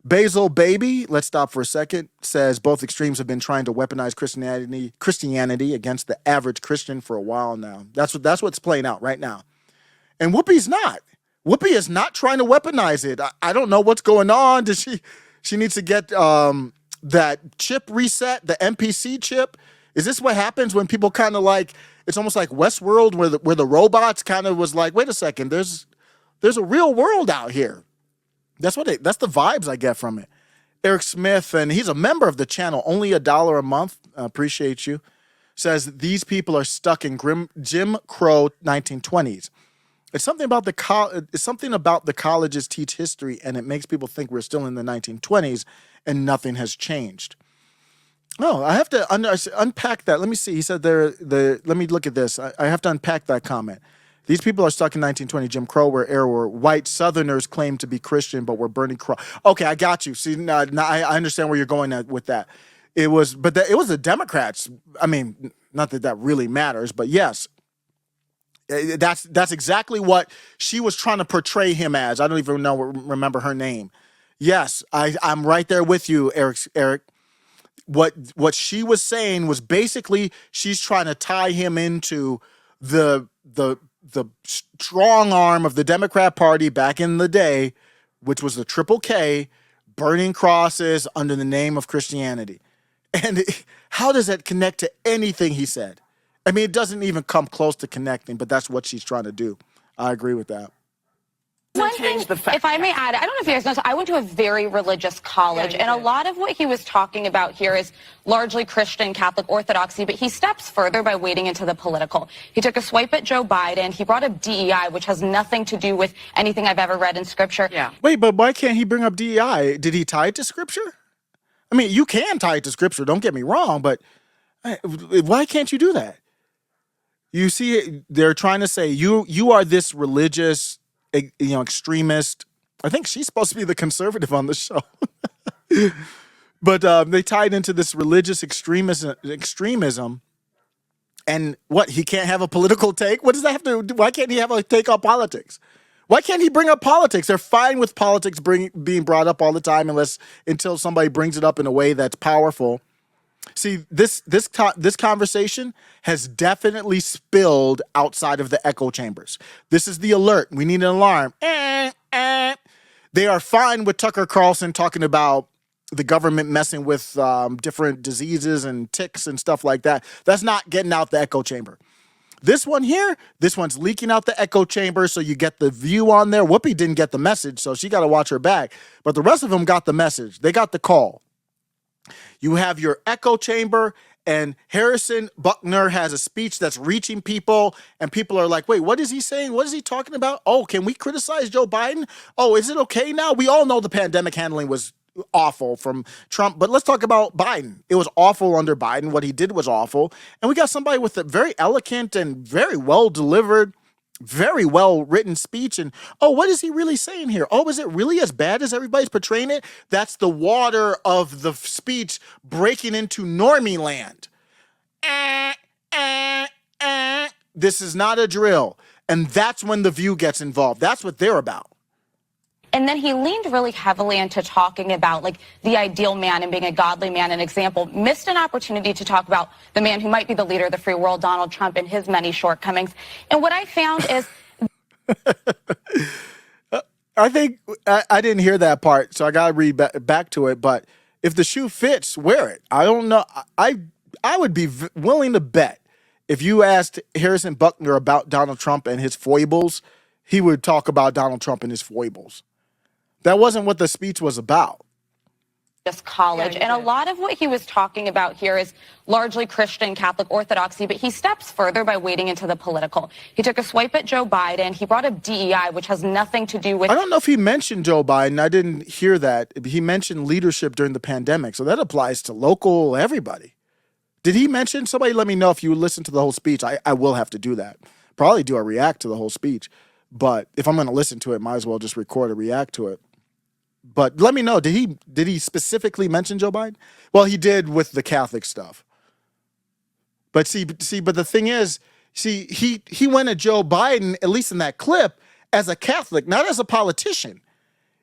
Basil Baby, let's stop for a second, says both extremes have been trying to weaponize Christianity against the average Christian for a while now. That's what's playing out right now. And Whoopi's not. Whoopi is not trying to weaponize it. I don't know what's going on. She needs to get that chip reset, the NPC chip. Is this what happens when people kind of like, it's almost like Westworld where the robots kind of was like, wait a second, there's a real world out here. That's the vibes I get from it. Eric Smith, and he's a member of the channel, only $1 a month. Appreciate you. Says these people are stuck in Jim Crow 1920s. It's something about the colleges teach history, and it makes people think we're still in the 1920s and nothing has changed. No, I have to unpack that. Let me see. He said let me look at this. I have to unpack that comment. These people are stuck in 1920 Jim Crow, where white Southerners claim to be Christian, but were burning cross. Okay, I got you. See, now I understand where you're going with that. It was the Democrats. I mean, not that really matters, but yes, that's exactly what she was trying to portray him as. I don't even remember her name. Yes, I'm right there with you, Eric. What she was saying was basically she's trying to tie him into the strong arm of the Democrat Party back in the day, which was the Triple K, burning crosses under the name of Christianity. And how does that connect to anything he said? I mean, it doesn't even come close to connecting, but that's what she's trying to do. I agree with that. One thing, if I may add, I don't know if you guys know, I went to a very religious college, and a lot of what he was talking about here is largely Christian Catholic orthodoxy, but he steps further by wading into the political. He took a swipe at Joe Biden. He brought up DEI, which has nothing to do with anything I've ever read in Scripture. Yeah. Wait, but why can't he bring up DEI? Did he tie it to Scripture? I mean, you can tie it to Scripture, don't get me wrong, but why can't you do that? You see, they're trying to say you are this religious, extremist. I think she's supposed to be the conservative on the show. But they tied into this religious extremism. And what, he can't have a political take? What does that have to do? Why can't he have a take on politics? Why can't he bring up politics? They're fine with politics being brought up all the time until somebody brings it up in a way that's powerful. See, this conversation has definitely spilled outside of the echo chambers. This is the alert. We need an alarm. They are fine with Tucker Carlson talking about the government messing with different diseases and ticks and stuff like that. That's not getting out the echo chamber. This one here, this one's leaking out the echo chamber, so you get the view on there. Whoopi didn't get the message, so she got to watch her back. But the rest of them got the message. They got the call. You have your echo chamber, and Harrison Butker has a speech that's reaching people, and people are like, wait, what is he saying? What is he talking about? Oh, can we criticize Joe Biden? Oh, is it okay now? We all know the pandemic handling was awful from Trump, but let's talk about Biden. It was awful under Biden. What he did was awful. And we got somebody with a very eloquent and very well delivered, very well written speech. And oh, what is he really saying here? Oh, is it really as bad as everybody's portraying it? That's the water of the speech breaking into normie land. This is not a drill. And that's when the View gets involved. That's what they're about. And then he leaned really heavily into talking about like the ideal man and being a godly man, an example, missed an opportunity to talk about the man who might be the leader of the free world, Donald Trump, and his many shortcomings. And what I found is... I think I didn't hear that part, so I got to read back to it. But if the shoe fits, wear it. I don't know. I would be willing to bet if you asked Harrison Butker about Donald Trump and his foibles, he would talk about Donald Trump and his foibles. That wasn't what the speech was about. This college, and a lot of what he was talking about here is largely Christian Catholic orthodoxy, but he steps further by wading into the political. He took a swipe at Joe Biden. He brought up DEI, which has nothing to do with... I don't know if he mentioned Joe Biden. I didn't hear that. He mentioned leadership during the pandemic, so that applies to local everybody. Did he mention... Somebody let me know if you listened to the whole speech. I will have to do that. Probably do a react to the whole speech. But if I'm going to listen to it, might as well just record a react to it. But let me know, did he specifically mention Joe Biden? Well, he did with the Catholic stuff. But but the thing is, he went at Joe Biden, at least in that clip, as a Catholic, not as a politician.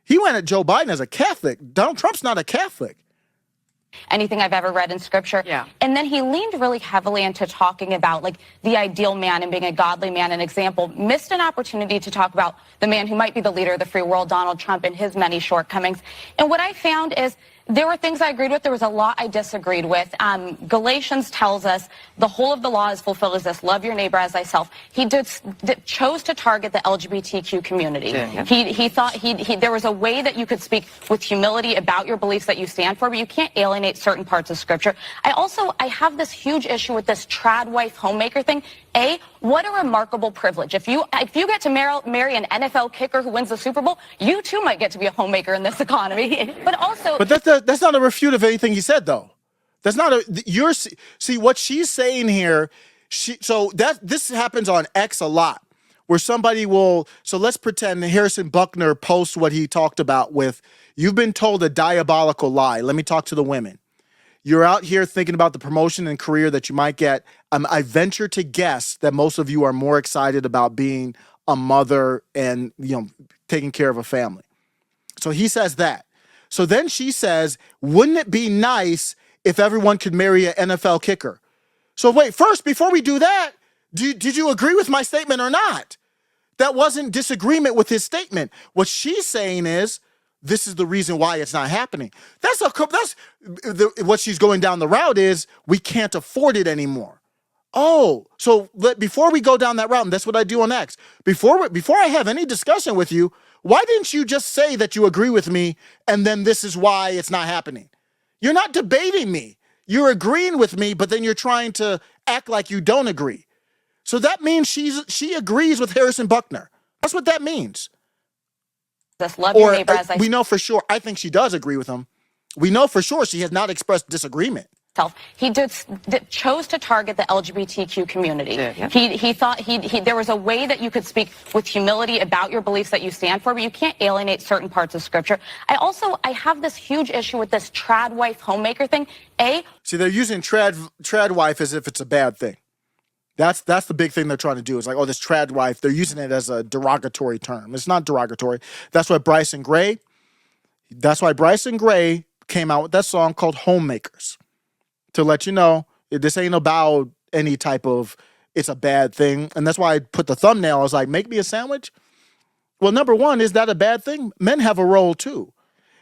He went at Joe Biden as a Catholic. Donald Trump's not a Catholic. Anything I've ever read in scripture. Yeah. And then he leaned really heavily into talking about like the ideal man and being a godly man, an example, missed an opportunity to talk about the man who might be the leader of the free world, Donald Trump, and his many shortcomings. And what I found is there were things I agreed with. There was a lot I disagreed with. Galatians tells us the whole of the law is fulfilled as this: love your neighbor as thyself. He chose to target the LGBTQ community. Yeah. He thought there was a way that you could speak with humility about your beliefs that you stand for, but you can't alienate certain parts of scripture. I have this huge issue with this trad wife homemaker thing. What a remarkable privilege. If you get to marry an NFL kicker who wins the Super Bowl, you too might get to be a homemaker in this economy. But that's not a refute of anything he said, though. That's not see what she's saying here. This happens on X a lot, where somebody will. So let's pretend Harrison Butker posts what he talked about with, "You've been told a diabolical lie. Let me talk to the women. You're out here thinking about the promotion and career that you might get. I venture to guess that most of you are more excited about being a mother and, taking care of a family." So he says that. So then she says, "Wouldn't it be nice if everyone could marry an NFL kicker?" So wait, first, before we do that, did you agree with my statement or not? That wasn't disagreement with his statement. What she's saying is, this is the reason why it's not happening. What she's going down the route is, we can't afford it anymore. Oh, so before we go down that route, and that's what I do on X, before I have any discussion with you, why didn't you just say that you agree with me, and then this is why it's not happening? You're not debating me. You're agreeing with me, but then you're trying to act like you don't agree. So that means she agrees with Harrison Butker. That's what that means. Love your neighbor as we know for sure. I think she does agree with him. We know for sure she has not expressed disagreement. He chose to target the LGBTQ community. Yeah. He thought there was a way that you could speak with humility about your beliefs that you stand for, but you can't alienate certain parts of scripture. I have this huge issue with this trad wife homemaker thing. See, they're using trad wife as if it's a bad thing. That's the big thing they're trying to do. Is like, oh, this trad wife, they're using it as a derogatory term. It's not derogatory. That's why Bryson Gray came out with that song called Homemakers, to let you know this ain't about any type of it's a bad thing. And that's why I put the thumbnail. I was like, make me a sandwich. Well, number one, is that a bad thing? Men have a role too.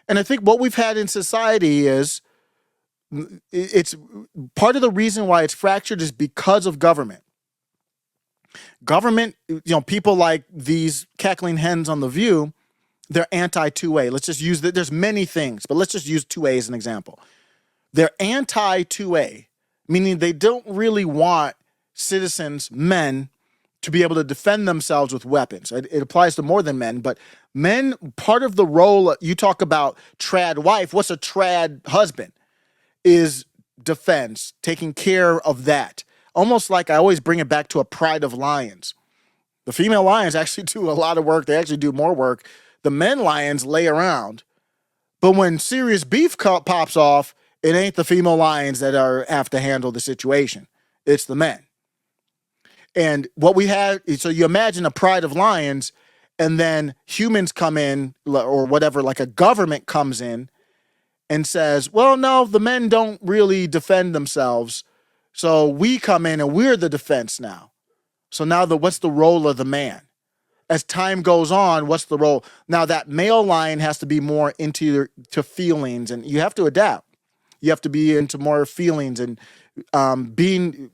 And I think what we've had in society is, it's part of the reason why it's fractured is because of government. Government, people like these cackling hens on The View, they're anti-2A. Let's just use there's many things, but let's just use 2A as an example. They're anti-2A, meaning they don't really want citizens, men, to be able to defend themselves with weapons. It applies to more than men, but men, part of the role, you talk about trad wife, what's a trad husband? Is defense, taking care of that. Almost like I always bring it back to a pride of lions. The female lions actually do a lot of work. They actually do more work. The men lions lay around. But when serious beef pops off, it ain't the female lions that have to handle the situation. It's the men. And what we have, so you imagine a pride of lions, and then humans come in, or whatever, like a government comes in and says, well, no, the men don't really defend themselves. So we come in and we're the defense now. So now what's the role of the man? As time goes on, what's the role? Now that male lion has to be more into feelings, and you have to adapt. You have to be into more feelings and being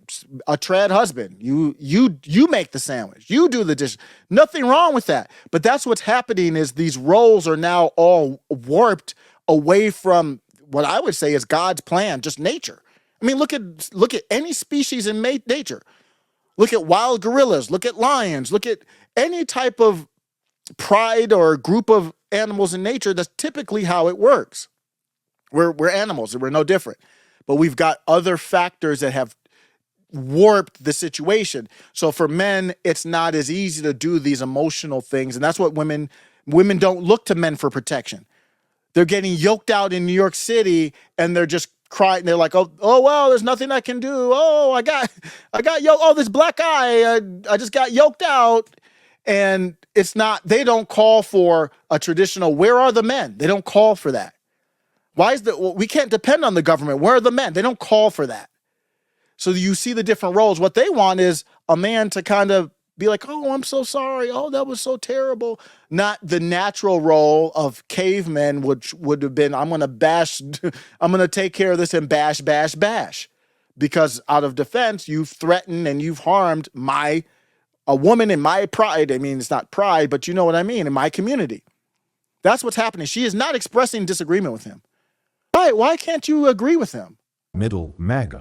a trad husband. You make the sandwich. You do the dish. Nothing wrong with that. But that's what's happening is these roles are now all warped away from what I would say is God's plan, just nature. I mean, look at any species in nature. Look at wild gorillas. Look at lions. Look at any type of pride or group of animals in nature. That's typically how it works. We're animals and we're no different. But we've got other factors that have warped the situation. So for men, it's not as easy to do these emotional things. And that's what women don't look to men for protection. They're getting yoked out in New York City and they're just crying. They're like, oh well, there's nothing I can do. Oh, I got yoked. Oh, this black guy, I just got yoked out. And it's not, they don't call for a traditional, where are the men? They don't call for that. Why is we can't depend on the government. Where are the men? They don't call for that. So you see the different roles. What they want is a man to kind of be like, oh, I'm so sorry. Oh, that was so terrible. Not the natural role of cavemen, which would have been, I'm going to bash, I'm going to take care of this and bash, bash, bash. Because out of defense, you've threatened and you've harmed a woman in my pride. I mean, it's not pride, but you know what I mean, in my community. That's what's happening. She is not expressing disagreement with him. Why can't you agree with him? Middle MAGA.